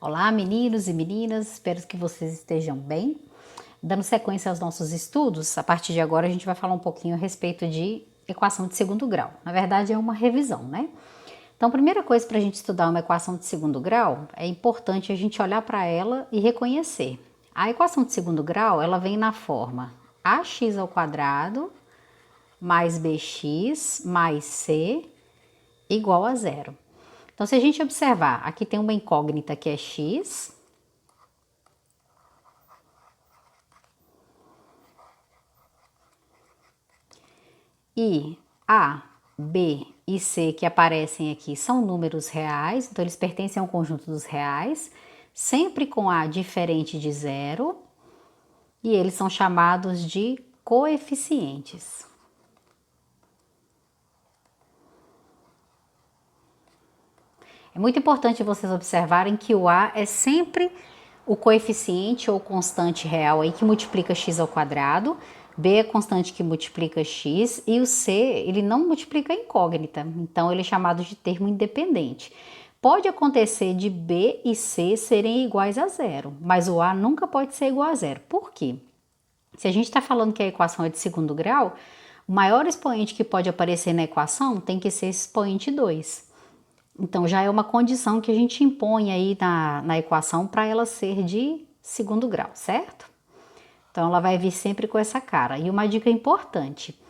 Olá, meninos e meninas, espero que vocês estejam bem. Dando sequência aos nossos estudos, a partir de agora a gente vai falar um pouquinho a respeito de equação de segundo grau. Na verdade, é uma revisão, né? Então, a primeira coisa para a gente estudar uma equação de segundo grau, é importante a gente olhar para ela e reconhecer. A equação de segundo grau, ela vem na forma ax ao quadrado mais bx mais c igual a zero. Então, se a gente observar, aqui tem uma incógnita que é x, e A, B e C que aparecem aqui são números reais, então eles pertencem ao conjunto dos reais, sempre com A diferente de zero, e eles são chamados de coeficientes. É muito importante vocês observarem que o A é sempre o coeficiente ou constante real aí que multiplica x ao quadrado, B é constante que multiplica x e o C, ele não multiplica a incógnita, então ele é chamado de termo independente. Pode acontecer de B e C serem iguais a zero, mas o A nunca pode ser igual a zero. Por quê? Se a gente está falando que a equação é de segundo grau, o maior expoente que pode aparecer na equação tem que ser esse expoente 2. Então, já é uma condição que a gente impõe aí na equação para ela ser de segundo grau, certo? Então, ela vai vir sempre com essa cara. E uma dica importante,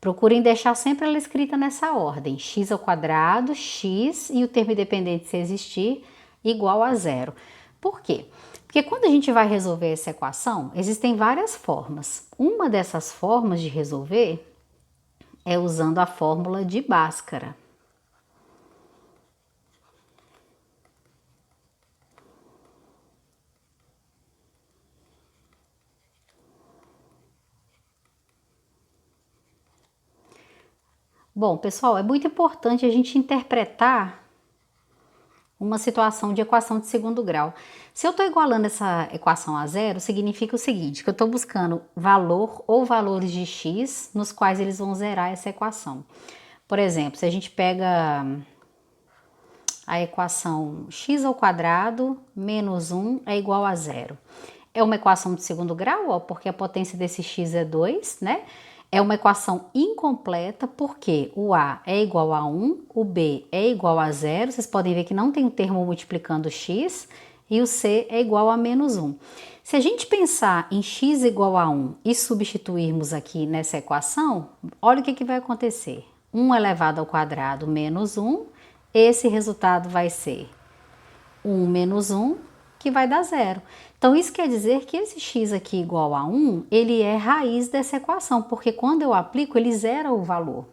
procurem deixar sempre ela escrita nessa ordem, x ao quadrado, x e o termo independente, se existir, igual a zero. Por quê? Porque quando a gente vai resolver essa equação, existem várias formas. Uma dessas formas de resolver é usando a fórmula de Bhaskara. Bom, pessoal, é muito importante a gente interpretar uma situação de equação de segundo grau. Se eu estou igualando essa equação a zero, significa o seguinte, que eu estou buscando valor ou valores de x nos quais eles vão zerar essa equação. Por exemplo, se a gente pega a equação x ao quadrado menos 1 é igual a zero. É uma equação de segundo grau, ó, porque a potência desse x é 2, né? É uma equação incompleta porque o A é igual a 1, o B é igual a zero, vocês podem ver que não tem um termo multiplicando x, e o C é igual a menos 1. Se a gente pensar em x igual a 1 e substituirmos aqui nessa equação, olha o que vai acontecer. 1 elevado ao quadrado menos 1, esse resultado vai ser 1 menos 1, que vai dar zero. Então, isso quer dizer que esse x aqui igual a 1, ele é raiz dessa equação, porque quando eu aplico, ele zera o valor,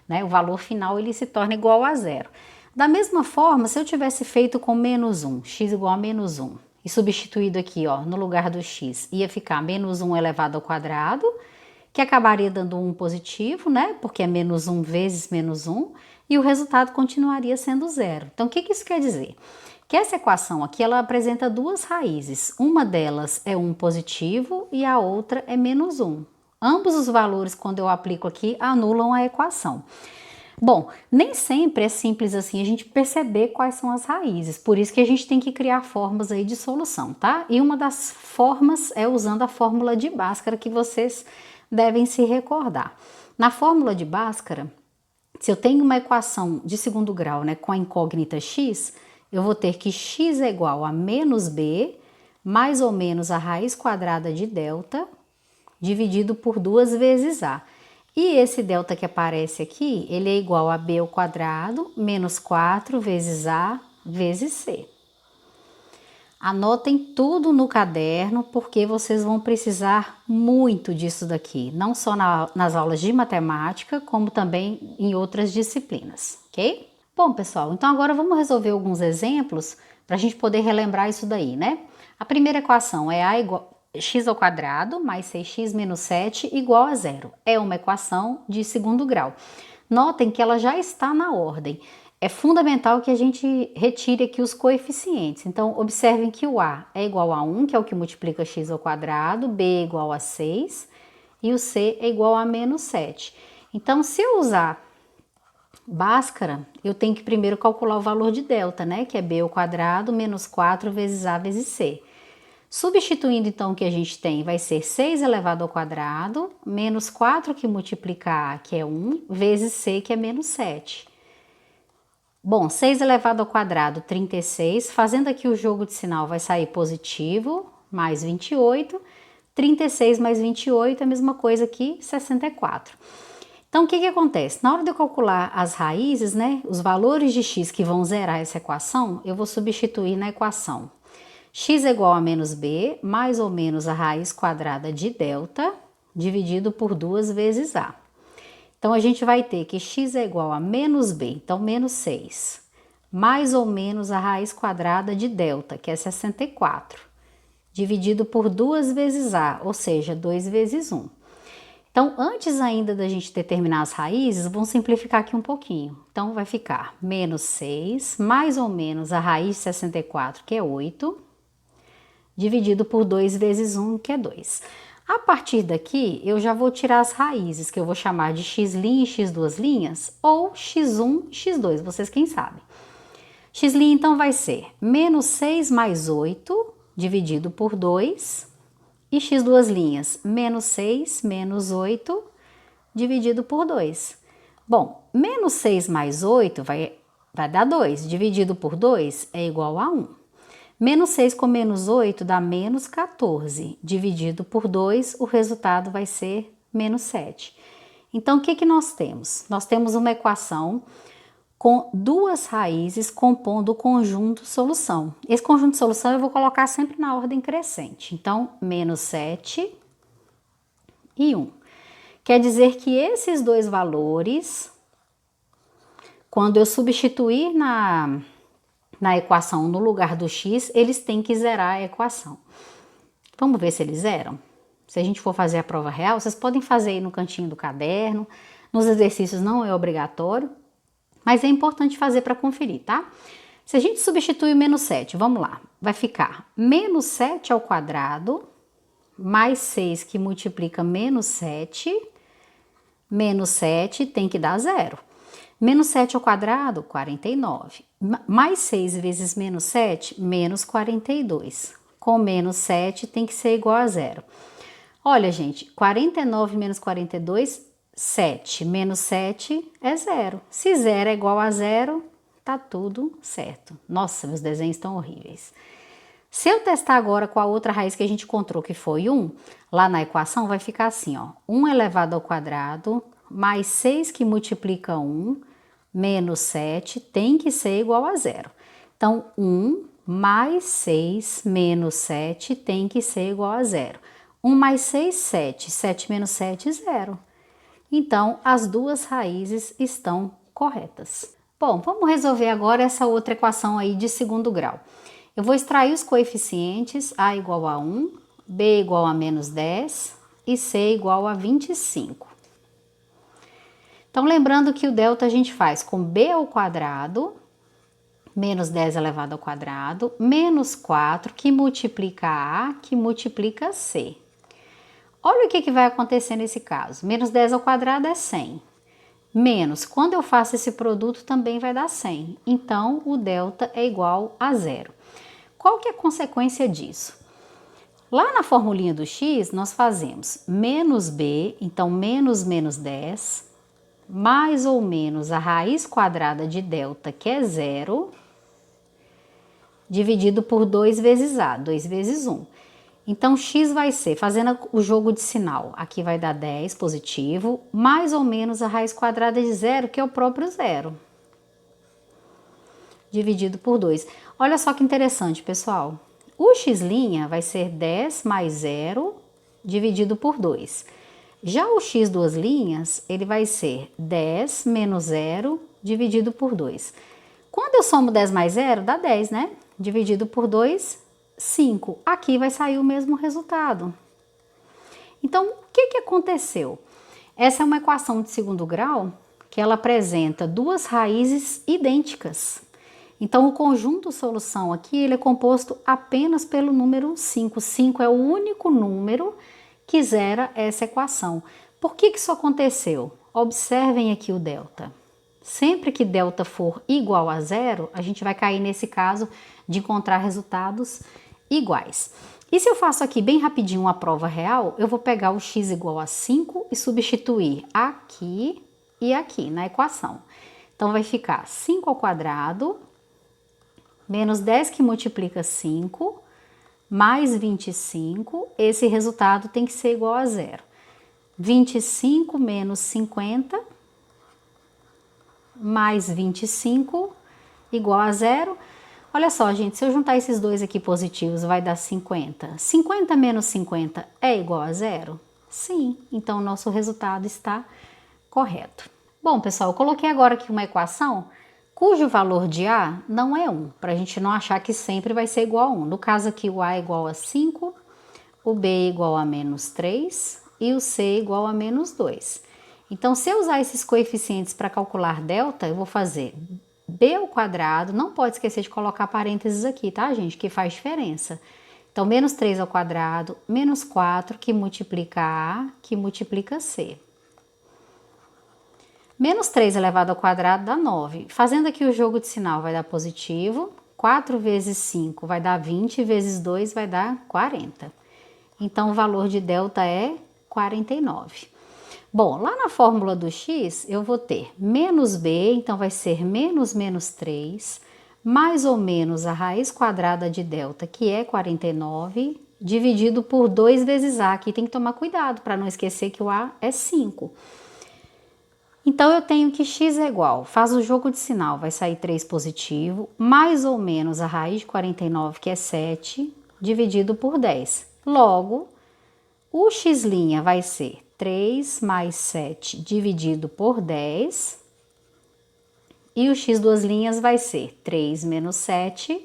né? O valor final, ele se torna igual a zero. Da mesma forma, se eu tivesse feito com menos 1, x igual a menos 1, e substituído aqui, ó, no lugar do x, ia ficar menos 1 elevado ao quadrado, que acabaria dando 1 positivo, né? Porque é menos 1 vezes menos 1, e o resultado continuaria sendo zero. Então, o que isso quer dizer? Que essa equação aqui, ela apresenta duas raízes. Uma delas é 1 positivo e a outra é menos 1. Ambos os valores, quando eu aplico aqui, anulam a equação. Bom, nem sempre é simples assim a gente perceber quais são as raízes, por isso que a gente tem que criar formas aí de solução, tá? E uma das formas é usando a fórmula de Bhaskara, que vocês devem se recordar. Na fórmula de Bhaskara, se eu tenho uma equação de segundo grau, né, com a incógnita x, eu vou ter que x é igual a menos b, mais ou menos a raiz quadrada de delta, dividido por 2 vezes a. E esse delta que aparece aqui, ele é igual a b ao quadrado, menos 4 vezes a vezes c. Anotem tudo no caderno, porque vocês vão precisar muito disso daqui, não só nas aulas de matemática, como também em outras disciplinas, ok? Bom, pessoal, então agora vamos resolver alguns exemplos para a gente poder relembrar isso daí, né? A primeira equação é x ao quadrado mais 6x menos 7 igual a zero. É uma equação de segundo grau. Notem que ela já está na ordem. É fundamental que a gente retire aqui os coeficientes. Então, observem que o A é igual a 1, que é o que multiplica x ao quadrado, B é igual a 6 e o C é igual a menos 7. Então, se eu usar Bhaskara, eu tenho que primeiro calcular o valor de delta, né? Que é b ao quadrado menos 4 vezes a vezes c. Substituindo então o que a gente tem, vai ser 6 elevado ao quadrado, menos 4 que multiplica a, que é 1, vezes c, que é menos 7. Bom, 6 elevado ao quadrado, 36. Fazendo aqui o jogo de sinal, vai sair positivo, mais 28. 36 mais 28 é a mesma coisa que 64. Então, o que acontece? Na hora de eu calcular as raízes, né, os valores de x que vão zerar essa equação, eu vou substituir na equação x é igual a menos b, mais ou menos a raiz quadrada de delta, dividido por 2 vezes a. Então, a gente vai ter que x é igual a menos b, então menos 6, mais ou menos a raiz quadrada de delta, que é 64, dividido por 2 vezes a, ou seja, 2 vezes 1. Então, antes ainda da gente determinar as raízes, vamos simplificar aqui um pouquinho. Então, vai ficar menos 6, mais ou menos a raiz de 64, que é 8, dividido por 2 vezes 1, que é 2. A partir daqui, eu já vou tirar as raízes, que eu vou chamar de x' e x duas linhas, ou x1 e x2, vocês quem sabem. X', então, vai ser menos 6 mais 8, dividido por 2, e x duas linhas, menos 6 menos 8, dividido por 2. Bom, menos 6 mais 8 vai dar 2, dividido por 2 é igual a 1. Menos 6 com menos 8 dá menos 14, dividido por 2, o resultado vai ser menos 7. Então, o que nós temos? Nós temos uma equação com duas raízes compondo o conjunto solução. Esse conjunto de solução eu vou colocar sempre na ordem crescente. Então, menos 7 e 1. Quer dizer que esses dois valores, quando eu substituir na equação no lugar do x, eles têm que zerar a equação. Vamos ver se eles zeram? Se a gente for fazer a prova real, vocês podem fazer aí no cantinho do caderno, nos exercícios não é obrigatório, mas é importante fazer para conferir, tá? Se a gente substituir o menos 7, vamos lá, vai ficar menos 7 ao quadrado, mais 6 que multiplica menos 7 tem que dar 0. Menos 7 ao quadrado, 49. Mais 6 vezes menos 7, menos 42. Com menos 7 tem que ser igual a 0. Olha, gente, 49 menos 42, 7. Menos 7 é 0. Se 0 é igual a 0, tá tudo certo. Nossa, meus desenhos estão horríveis. Se eu testar agora com a outra raiz que a gente encontrou, que foi 1, lá na equação vai ficar assim, ó. 1 elevado ao quadrado, mais 6 que multiplica 1, menos 7, tem que ser igual a 0. Então, 1 mais 6 menos 7 tem que ser igual a 0. 1 mais 6, 7. 7 menos 7, 0. Então, as duas raízes estão corretas. Bom, vamos resolver agora essa outra equação aí de segundo grau. Eu vou extrair os coeficientes a igual a 1, b igual a menos 10 e c igual a 25. Então, lembrando que o delta a gente faz com b ao quadrado, menos 10 elevado ao quadrado, menos 4, que multiplica a, que multiplica c. Olha o que vai acontecer nesse caso. Menos 10 ao quadrado é 100. Menos, quando eu faço esse produto, também vai dar 100. Então, o delta é igual a 0. Qual que é a consequência disso? Lá na formulinha do x, nós fazemos menos b, então menos menos 10, mais ou menos a raiz quadrada de delta, que é 0, dividido por 2 vezes a, 2 vezes 1. Então, x vai ser, fazendo o jogo de sinal, aqui vai dar 10 positivo, mais ou menos a raiz quadrada de 0, que é o próprio 0, dividido por 2. Olha só que interessante, pessoal. O x' vai ser 10 mais 0, dividido por 2. Já o x duas linhas, ele vai ser 10 menos 0, dividido por 2. Quando eu somo 10 mais 0, dá 10, né? Dividido por 2, 5. Aqui vai sair o mesmo resultado. Então, o que aconteceu? Essa é uma equação de segundo grau que ela apresenta duas raízes idênticas. Então, o conjunto solução aqui ele é composto apenas pelo número 5. 5 é o único número que zera essa equação. Por que isso aconteceu? Observem aqui o delta. Sempre que delta for igual a zero, a gente vai cair nesse caso de encontrar resultados iguais. E se eu faço aqui bem rapidinho uma prova real, eu vou pegar o x igual a 5 e substituir aqui e aqui na equação. Então, vai ficar 5 ao quadrado, menos 10 que multiplica 5, mais 25, esse resultado tem que ser igual a zero. 25 menos 50, mais 25, igual a zero. Olha só, gente, se eu juntar esses dois aqui positivos, vai dar 50. 50 menos 50 é igual a zero? Sim, então o nosso resultado está correto. Bom, pessoal, eu coloquei agora aqui uma equação cujo valor de A não é 1, para a gente não achar que sempre vai ser igual a 1. No caso aqui, o A é igual a 5, o B é igual a menos 3 e o C é igual a menos 2. Então, se eu usar esses coeficientes para calcular delta, eu vou fazer B ao quadrado, não pode esquecer de colocar parênteses aqui, tá, gente? Que faz diferença. Então, menos 3 ao quadrado, menos 4, que multiplica A, que multiplica C. Menos 3 elevado ao quadrado dá 9. Fazendo aqui o jogo de sinal vai dar positivo. 4 vezes 5 vai dar 20, vezes 2 vai dar 40. Então, o valor de delta é 49. Bom, lá na fórmula do x, eu vou ter menos b, então vai ser menos menos 3, mais ou menos a raiz quadrada de delta, que é 49, dividido por 2 vezes a. Aqui tem que tomar cuidado para não esquecer que o a é 5. Então, eu tenho que x é igual, faz o jogo de sinal, vai sair 3 positivo, mais ou menos a raiz de 49, que é 7, dividido por 10. Logo, o x' vai ser 3 mais 7 dividido por 10. E o x duas linhas vai ser 3 menos 7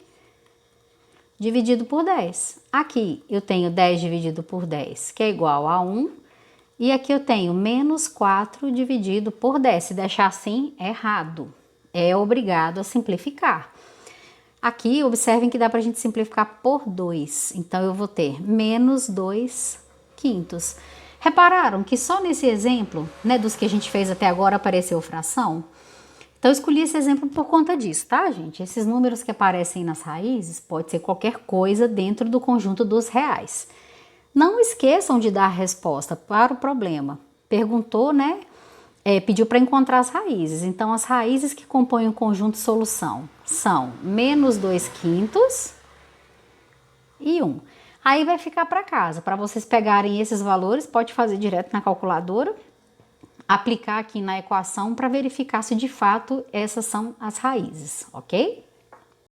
dividido por 10. Aqui eu tenho 10 dividido por 10, que é igual a 1. E aqui eu tenho menos 4 dividido por 10. Se deixar assim, é errado. É obrigado a simplificar. Aqui, observem que dá para a gente simplificar por 2. Então, eu vou ter menos 2 quintos. Repararam que só nesse exemplo, né, dos que a gente fez até agora, apareceu fração? Então, eu escolhi esse exemplo por conta disso, tá, gente? Esses números que aparecem nas raízes pode ser qualquer coisa dentro do conjunto dos reais. Não esqueçam de dar a resposta para o problema. Perguntou, né? Pediu para encontrar as raízes. Então, as raízes que compõem o conjunto de solução são menos 2 quintos e 1. Aí vai ficar para casa. Para vocês pegarem esses valores, pode fazer direto na calculadora, aplicar aqui na equação para verificar se de fato essas são as raízes, ok?